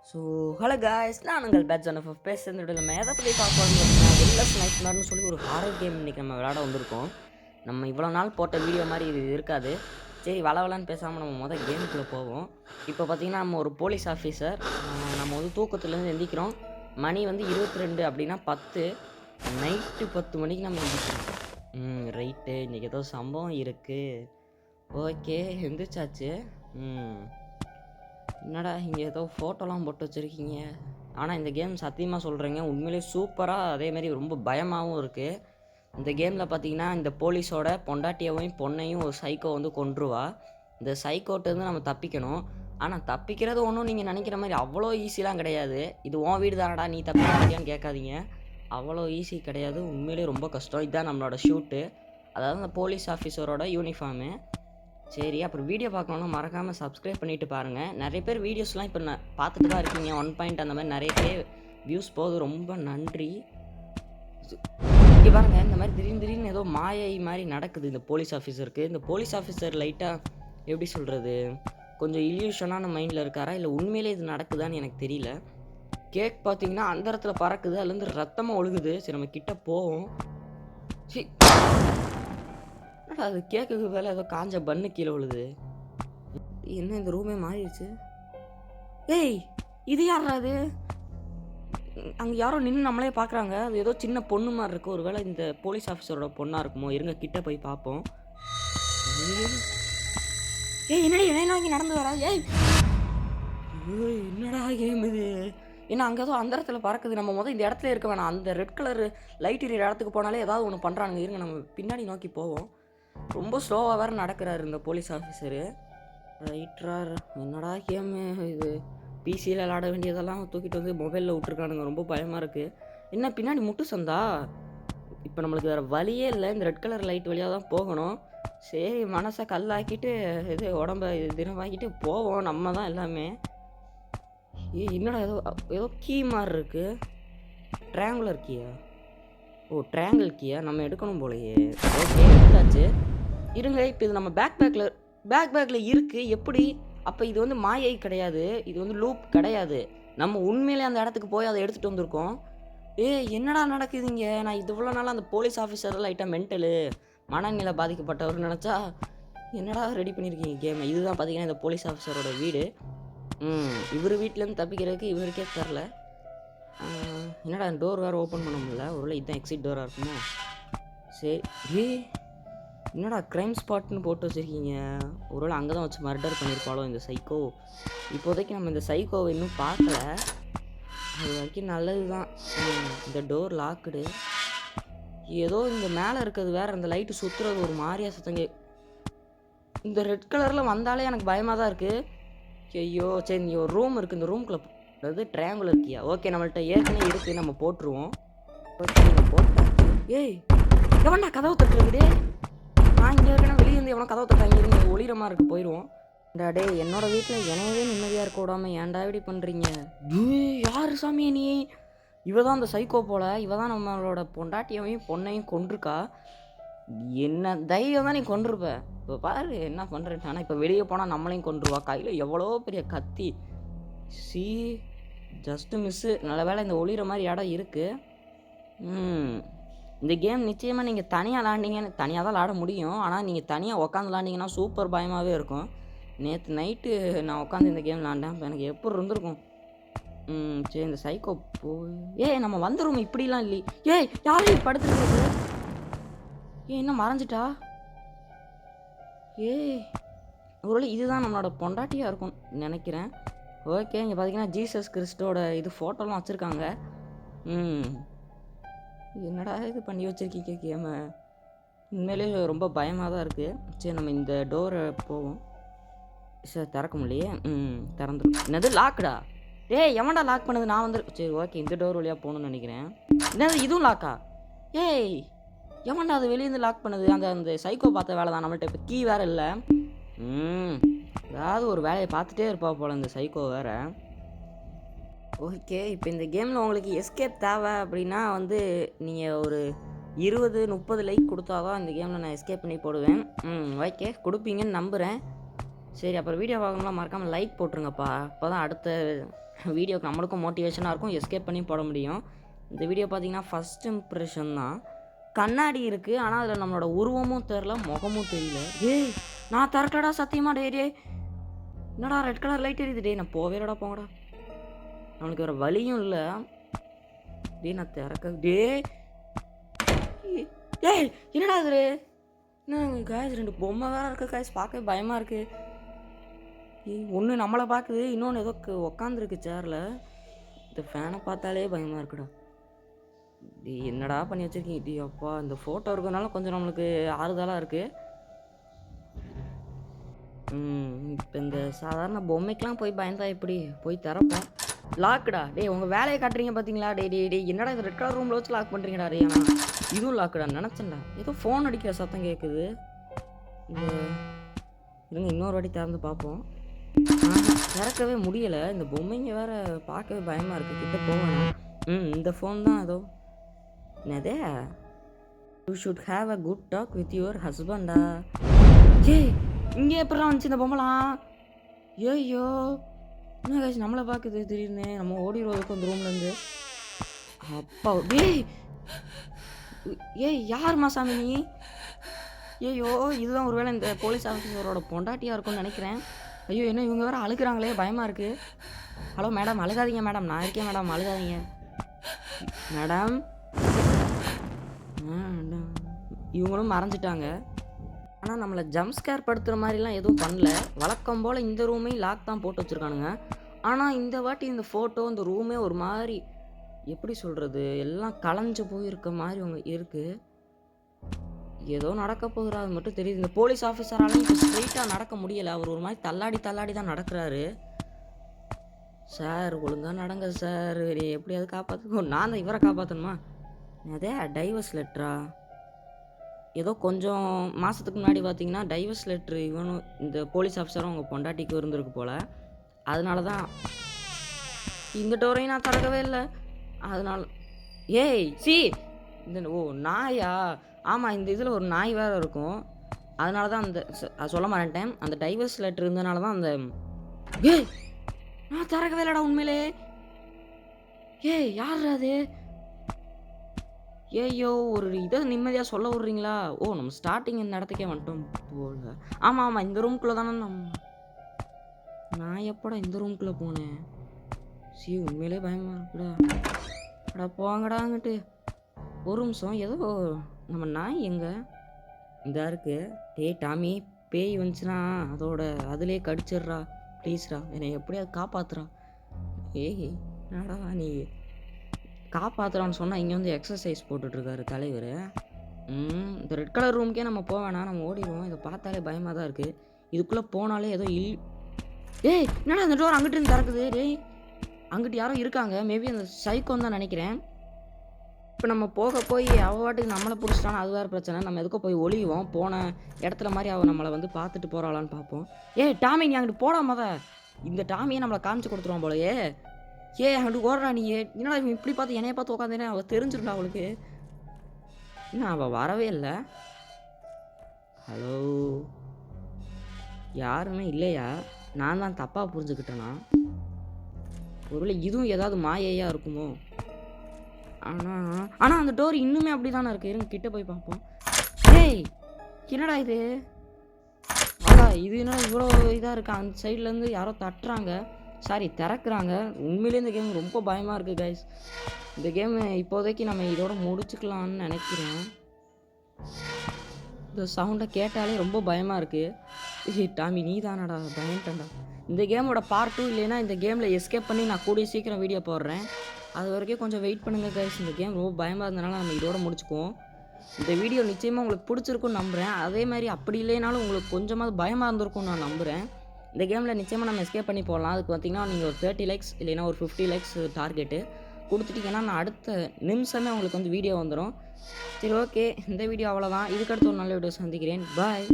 So hello guys, நான் உங்கள் batch one of பேசுறது நம்ம எதை பற்றி பார்க்கணும் வெல்லஸ் நைட்மார்னு சொல்லி ஒரு ஹாரர் கேம் இன்றைக்கி நம்ம விளையாட வந்திருக்கோம். நம்ம இவ்வளோ நாள் போட்ட வீடியோ மாதிரி இது இருக்காது. சரி வளவலான்னு பேசாமல் நம்ம முதல் கேமுக்குள்ளே போவோம். இப்போ பார்த்திங்கன்னா நம்ம ஒரு போலீஸ் ஆஃபீஸர். நம்ம வந்து தூக்கத்துலேருந்து எந்திக்கிறோம். மணி வந்து 22 அப்படின்னா 10 நைட்டு 10 மணிக்கு நம்ம எந்திக்கிறோம். ரைட்டு, இன்றைக்கி ஏதோ சம்பவம் இருக்குது. ஓகே எந்திரிச்சாச்சு. என்னடா இங்கே ஏதோ ஃபோட்டோலாம் போட்டு வச்சுருக்கீங்க. ஆனால் இந்த கேம் சத்தியமாக சொல்கிறேங்க, உண்மையிலே சூப்பராக, அதேமாதிரி ரொம்ப பயமாகவும் இருக்குது. இந்த கேமில் பார்த்தீங்கன்னா இந்த போலீஸோட பொண்டாட்டியையும் பொண்ணையும் ஒரு சைக்கோ வந்து கொன்றுவா. இந்த சைக்கோட்டேருந்து நம்ம தப்பிக்கணும். ஆனால் தப்பிக்கிறது ஒன்றும் நீங்கள் நினைக்கிற மாதிரி அவ்வளோ ஈஸிலாம் கிடையாது. இது உன் வீடு தானடா, நீ தப்பிக்கிறியான்னு கேட்காதீங்க. அவ்வளோ ஈஸி கிடையாது, உண்மையிலே ரொம்ப கஷ்டம். இதுதான் நம்மளோட ஷூட்டு, அதாவது அந்த போலீஸ் ஆஃபீஸரோட யூனிஃபார்மு. சரி, அப்புறம் வீடியோ பார்க்கணுன்னா மறக்காமல் சப்ஸ்கிரைப் பண்ணிவிட்டு பாருங்கள். நிறைய பேர் வீடியோஸ்லாம் இப்போ நான் பார்த்துட்டு தான் இருக்கீங்க. 1 பாயிண்ட் அந்த மாதிரி நிறைய பேர் வியூஸ் போகுது, ரொம்ப நன்றி. இங்கே பாருங்கள், இந்த மாதிரி திடீர்னு ஏதோ மாயை மாதிரி நடக்குது இந்த போலீஸ் ஆஃபீஸருக்கு. இந்த போலீஸ் ஆஃபீஸர் லைட்டாக எப்படி சொல்கிறது, கொஞ்சம் இல்யூஷனான மைண்டில் இருக்காரா இல்லை உண்மையிலே இது நடக்குதான்னு எனக்கு தெரியல. கேக் பார்த்தீங்கன்னா அந்த இடத்துல பறக்குது, அதுலேருந்து ரத்தமாக ஒழுகுது. சரி நம்ம கிட்ட போவோம். சரி, அது கேக்குக்கு வேலை ஏதோ காஞ்ச பண்ணு கீழே விழுது. என்ன இந்த ரூமே மாறிடுச்சு. ஏய், இது யாரா அது? அங்கே யாரோ நின்று நம்மளே பார்க்குறாங்க. அது ஏதோ சின்ன பொண்ணு மாதிரி இருக்குது. ஒரு வேளை இந்த போலீஸ் ஆஃபீஸரோட பொண்ணாக இருக்குமோ. இருங்க கிட்ட போய் பார்ப்போம். ஏய், என்னடி என்ன நோக்கி நடந்து வரா? ஏய் என்னடா கேம் இது? ஏன்னா அங்கே ஏதோ அந்த இடத்துல பறக்குது. நம்ம இந்த இடத்துல இருக்க வேணாம், அந்த ரெட் கலர் லைட் எரியிற இடத்துக்கு போனாலே ஏதாவது ஒன்று பண்ணுறாங்க. இருங்க நம்ம பின்னாடி நோக்கி போவோம். ரொம்ப ஸ்லோவாக வேறு நடக்கிறாரு இந்த போலீஸ் ஆஃபீஸரு. ரைட்ரார், என்னடா கேமு இது? பிசியில் விளாட வேண்டியதெல்லாம் தூக்கிட்டு வந்து மொபைலில் விட்ருக்கானுங்க. ரொம்ப பயமாக இருக்குது. என்ன பின்னாடி முட்டு சந்தா? இப்போ நம்மளுக்கு வேறு வழியே இல்லை, இந்த ரெட் கலர் லைட் வழியாக தான் போகணும். சரி, மனசை கல்லாக்கிட்டு இது உடம்ப தினமாக்கிட்டு போவோம். நம்ம தான் எல்லாமே. என்னடா ஏதோ ஏதோ கீ மாதிரி இருக்குது. ட்ரையாங்குலர் கீயா? ஓ, ட்ரையாங்கிள் கீயா? நம்ம எடுக்கணும் போலையே. ஓகே, எடுத்தாச்சு. இருங்க, இப்போ இது நம்ம பேக்கில் இருக்குது. எப்படி? அப்போ இது வந்து மாயை கிடையாது, இது வந்து லூப் கிடையாது. நம்ம உண்மையிலே அந்த இடத்துக்கு போய் அதை எடுத்துகிட்டு வந்திருக்கோம். என்னடா நடக்குதுங்க? நான் இது இவ்வளோ நாளாக அந்த போலீஸ் ஆஃபீஸர் லைட்டாக மென்டலு மனநிலை பாதிக்கப்பட்டவர்னு நினச்சா என்னடா ரெடி பண்ணியிருக்கீங்க கேமை. இதுதான் பார்த்தீங்கன்னா இந்த போலீஸ் ஆஃபீஸரோட வீடு. இவர் வீட்டிலேருந்து தப்பிக்கிறதுக்கு இவருக்கே தெரில. என்னடா டோர் வேறு ஓப்பன் பண்ண முடியல. ஒருவேளை இதுதான் எக்ஸிட் டோராக இருக்குமோ. சரி, என்னடா க்ரைம் ஸ்பாட்னு போட்டு வச்சுருக்கீங்க. ஒருவேளை அங்கே தான் வச்சு மர்டர் பண்ணியிருப்பாளோ இந்த சைக்கோ. இப்போதைக்கு நம்ம இந்த சைக்கோவை இன்னும் பார்க்கல, அது வரைக்கும் நல்லது தான். இந்த டோர் லாக்குடு. ஏதோ இந்த மேலே இருக்கிறது வேறு, அந்த லைட்டு சுற்றுறது ஒரு மாதிரியா சத்தங்க. இந்த ரெட் கலரில் வந்தாலே எனக்கு பயமாக தான் இருக்குது. ஐயோ, சரி, இங்கே ஒரு ரூம் இருக்குது. இந்த ரூம்குள்ளே அதாவது ட்ரையாங்குலர் கீயா? ஓகே, நம்மள்ட்ட ஏற்கனவே இருக்குது, நம்ம போட்டுருவோம். ஓகே, நீங்கள் போட்டேன். ஏய், எவன்டா கதவு தட்டுறதுடே? நான் இங்கே இருக்கேன்னா வெளியே இருந்து எவனோ கதவு தட்டாங்க. இங்கே ஒளிர மாதிரி இருக்குது, போயிடுவோம். டே, என்னோட வீட்டில் எனவே நிம்மதியாக இருக்க விடாமல் ஏன்டா இப்படி பண்ணுறீங்க? யார் சாமியே நீ? இவ தான் அந்த சைக்கோ போல. இவ தான் நம்மளோட பொண்டாட்டியையும் பொண்ணையும் கொண்டிருக்கா. என்ன தைரியம் தான் நீ கொண்டிருப்ப. இப்போ பாரு என்ன பண்ணுறேன். ஆனால் இப்போ வெளியே போனால் நம்மளையும் கொண்டுருவா. கையில் எவ்வளோ பெரிய கத்தி. Just miss. நல்ல வேலை இந்த ஒளிர மாதிரி இடம் இருக்குது. இந்த கேம் நிச்சயமாக நீங்கள் தனியாக விளாண்டிங்கன்னு, தனியாக தான் விளாட முடியும். ஆனால் நீங்கள் தனியாக உட்காந்து விளாண்டிங்கன்னா சூப்பர் பயமாகவே இருக்கும். நேற்று நைட்டு நான் உட்காந்து இந்த கேம் விளாண்டேன். இப்போ எனக்கு எப்படி இருந்திருக்கும். சரி, இந்த சைக்கோ போய் நம்ம வந்துடும். இப்படிலாம் இல்லை. யாரையும் படுத்துருக்கு. என்ன மறைஞ்சிட்டா? ஒருவேளை இதுதான் நம்மளோட பொண்டாட்டியாக இருக்கும் நினைக்கிறேன். ஓகே, இங்கே பார்த்தீங்கன்னா ஜீசஸ் கிறிஸ்டோட இது ஃபோட்டோலாம் வச்சுருக்காங்க. என்னடா இது பண்ணி வச்சுருக்கீங்க கேமை? உண்மையிலே ரொம்ப பயமாக தான் இருக்குது. சரி, நம்ம இந்த டோரை போவோம். சார் திறக்க முடியலையே. திறந்துடும். என்னது லாக்குடா? எவன்டா லாக் பண்ணது? நான் வந்து சரி, ஓகே, இந்த டோர் வழியாக போகணுன்னு நினைக்கிறேன். என்னது இதுவும் லாக்கா? எவன்டா அது வெளியேருந்து லாக் பண்ணுது? அந்த சைக்கோ பார்த்த வேலை தான். நம்மள்ட்ட இப்போ கீ வேறு இல்லை. ஏதாவது ஒரு வேலையை பார்த்துட்டே இருப்பா போல் இந்த சைக்கோ வேறு. ஓகே, இப்போ இந்த கேமில் உங்களுக்கு எஸ்கேப் தேவை அப்படின்னா வந்து நீங்கள் ஒரு 20-30 லைக் கொடுத்தா தான் இந்த கேமில் நான் எஸ்கேப் பண்ணி போடுவேன். ஓகே, கொடுப்பீங்கன்னு நம்புகிறேன். சரி, அப்புறம் வீடியோ பார்க்கணும்னா மறக்காமல் லைக் போட்டுருங்கப்பா. அப்போ தான் அடுத்த வீடியோக்கு நம்மளுக்கும் மோட்டிவேஷனாக இருக்கும், எஸ்கேப் பண்ணி போட முடியும். இந்த வீடியோ பார்த்தீங்கன்னா ஃபஸ்ட் இம்ப்ரெஷன் தான். கண்ணாடி இருக்குது, ஆனால் அதில் நம்மளோட உருவமும் தெரில, முகமும் தெரியல. ஏய் நான் திறக்கடா சத்தியமா டே. என்னடா ரெட் கலர் லைட் எரியுது டே, நான் போவேடா போங்கடா. அவனுக்கு வேறு வழியும் இல்லை. டே நான் திறக்க ஏய் என்னடா இது? என்ன காய்ஸ் 2 பொம்மை வேறு இருக்குது காய்ஸ், பார்க்கவே பயமாக இருக்குது. ஒன்று நம்மளை பார்க்குது, இன்னொன்று ஏதோ உக்காந்துருக்கு சேரில். இந்த ஃபேனை பார்த்தாலே பயமாக இருக்குடா. என்னடா பண்ணி வச்சுருக்கீங்க அப்பா. இந்த ஃபோட்டோ இருக்கிறதுனால கொஞ்சம் நம்மளுக்கு ஆறுதலாக இருக்குது. இப்போ இந்த சாதாரண பொம்மைக்கெலாம் போய் பயந்தா எப்படி? போய் திறப்போம். லாக்குடா டே, உங்கள் வேலையை காட்டுறீங்க பார்த்தீங்களா? டே என்னடா இந்த ரெட் கலர் ரூமில் வச்சு லாக் பண்ணுறீங்கடா? டே ஆனால் இதுவும் லாக்குடா நினச்சேன்டா. ஏதோ ஃபோன் அடிக்கிற சத்தம் கேட்குது. இருங்க இன்னொரு வாட்டி திறந்து பார்ப்போம். திறக்கவே முடியலை. இந்த பொம்மைங்க வேறு பார்க்கவே பயமாக இருக்குது. கிட்ட போவேணா? இந்த ஃபோன் தான் ஏதோ என்னதே. You should have a good talk with your ஹஸ்பண்டா. ஏய் இங்கே எப்படா வந்துச்சு இந்த பொம்மலாம்? ஐயோ என்ன காய்ச்சி நம்மளை பார்க்குது திடீர்னு. நம்ம ஓடிடுவோம் அந்த ரூம்லேருந்து. அப்பா ஏய் யாருமா சாமி நீ? ஐயோ இதுதான் ஒரு வேளை இந்த போலீஸ் ஆஃபீஸரோட பொண்டாட்டியாக இருக்கும்னு நினைக்கிறேன். ஐயோ என்ன இவங்க வேறு அழுகிறாங்களே, பயமாக இருக்குது. ஹலோ மேடம் அழுகாதீங்க மேடம், நான் இருக்கேன் மேடம், அழுகாதீங்க மேடம். இவங்களும் மறைஞ்சிட்டாங்க. ஆனால் நம்மளை ஜம்ப் ஸ்கேர் படுத்துகிற மாதிரிலாம் எதுவும் பண்ணல. வழக்கம் போல் இந்த ரூமையும் லாக் தான் போட்டு வச்சுருக்கானுங்க. ஆனால் இந்த வாட்டி இந்த ஃபோட்டோ இந்த ரூமே ஒரு மாதிரி எப்படி சொல்கிறது, எல்லாம் கலைஞ்சு போயிருக்க மாதிரி அவங்க இருக்குது. ஏதோ நடக்க போகிறா அது மட்டும் தெரியுது. இந்த போலீஸ் ஆஃபீஸராலும் இப்போ ஸ்ட்ரெயிட்டாக நடக்க முடியலை. அவர் ஒரு மாதிரி தள்ளாடி தான் நடக்கிறாரு. சார் ஒழுங்காக நடங்க சார், எப்படியாவது காப்பாற்றணும். நான் தான் இவரை காப்பாற்றணுமா? அதே டைவர்ஸ் லெட்டரா? ஏதோ கொஞ்சம் மாதத்துக்கு முன்னாடி பார்த்தீங்கன்னா டைவர்ஸ் லெட்ரு இவனும் இந்த போலீஸ் ஆஃபீஸரும் அவங்க பொண்டாட்டிக்கு இருந்திருக்கு போல். அதனால தான் இந்த டோரையும் நான் திறக்கவே இல்லை. அதனால ஏய் இந்த நாயா? ஆமாம் இந்த இதில் ஒரு நாய் வேறு இருக்கும். அதனால தான் அது சொல்ல மாட்டேன். அந்த டைவர்ஸ் லெட்ரு இருந்தனால தான் அந்த நான் திறக்கவே இல்லைடா உண்மையிலே. யார் அது? ஐயோ ஒரு இதை நிம்மதியாக சொல்ல விட்றீங்களா? நம்ம ஸ்டார்டிங் இந்த இடத்துக்கே வந்துட்டோம் போல. ஆமாம் இந்த ரூம்குள்ளே தானே நான் எப்படா இந்த ரூம்குள்ளே போனேன்? உண்மையிலே பயமாக இருக்குடா. அடா போங்கடாங்கிட்டு. ஒரு நிமிஷம், ஏதோ நம்ம நாய் எங்கே இந்த இருக்கு? டாமி பேய் வந்துச்சுன்னா அதோட அதுலேயே கடிச்சிட்றா ப்ளீஸ்ரா, என்னை எப்படியாவது காப்பாற்றுறா. என்னடா நீ காப்பாற்றுறான்னு சொன்னால் இங்கே வந்து எக்ஸசைஸ் போட்டுட்ருக்காரு தலைவர். இந்த ரெட் கலர் ரூம்க்கே நம்ம போவேணா, நம்ம ஓடிடுவோம். இதை பார்த்தாலே பயமாக தான் இருக்குது. இதுக்குள்ளே போனாலே ஏதோ என்னடா அந்த டோர் அங்கிட்டு இருந்து திறக்குது? அங்கிட்டு யாரும் இருக்காங்க. மேபி அந்த சைக்கோன்னு தான் நினைக்கிறேன். இப்போ நம்ம போய் வாட்டுக்கு நம்மளை பிடிச்சிட்டானா அது வேறு பிரச்சனை. நம்ம எதுக்கோ போய் ஒளிவோம். போன இடத்துல மாதிரி அவள் நம்மளை வந்து பார்த்துட்டு போகிறாளான்னு பார்ப்போம். டாமி நீ அங்கிட்டு போடாமத. இந்த டாமியை நம்மளை காமிச்சு கொடுத்துருவோம் போலயே. அங்கிட்டு ஓடுறா நீ. என்னடா இப்படி பார்த்து என்னைய பார்த்து உட்காந்தேனே, அவள் தெரிஞ்சிருந்தா அவளுக்கு. இன்னும் அவள் வரவே இல்லை. ஹலோ யாருமே இல்லையா? நான் தான் தப்பாக புரிஞ்சுக்கிட்டேனா? ஒருவேளை இதுவும் ஏதாவது மாயையாக இருக்குமோ? ஆனால் அந்த டோர் இன்னுமே அப்படி தானே இருக்குது. இருங்க கிட்ட போய் பார்ப்போம். என்னடா இது? இது என்ன இவ்வளோ இதாக இருக்குது? அந்த சைட்லேருந்து யாரோ தட்டுறாங்க, சாரி திறக்கிறாங்க. உண்மையிலே இந்த கேம் ரொம்ப பயமாக இருக்குது கைஸ். இந்த கேம் இப்போதைக்கு நம்ம இதோட முடிச்சுக்கலான்னு நினைக்கிறேன். இந்த சவுண்டை கேட்டாலே ரொம்ப பயமாக இருக்குது. டாமி நீ தானடா? பயன்டா. இந்த கேமோட பார்ட் 2 இல்லைன்னா இந்த கேமில் எஸ்கேப் பண்ணி நான் கூடிய சீக்கிரம் வீடியோ போடுறேன். அது வரைக்கும் கொஞ்சம் வெயிட் பண்ணுங்கள் கைஸ். இந்த கேம் ரொம்ப பயமாக இருந்தனால நம்ம இதோட முடிச்சுக்குவோம். இந்த வீடியோ நிச்சயமாக உங்களுக்கு பிடிச்சிருக்குன்னு நம்புகிறேன். அதே மாதிரி அப்படி இல்லைனாலும் உங்களுக்கு கொஞ்சமாவது பயமாக இருந்திருக்கும்னு நான் நம்புகிறேன். இந்த கேமில் நிச்சயமாக நம்ம எஸ்கேப் பண்ணி போடலாம். அதுக்கு பார்த்திங்கன்னா நீங்கள் ஒரு 30 லைக்ஸ் இல்லைன்னா ஒரு 50 லைக்ஸ் டார்கெட்டு கொடுத்துட்டிங்கன்னா நான் அடுத்த நிமிஷமே உங்களுக்கு வந்து வீடியோ வந்துடும். சரி ஓகே, இந்த வீடியோ அவ்வளோதான். இதுக்கடுத்து ஒரு நல்ல வீடியோ சந்திக்கிறேன். பாய்.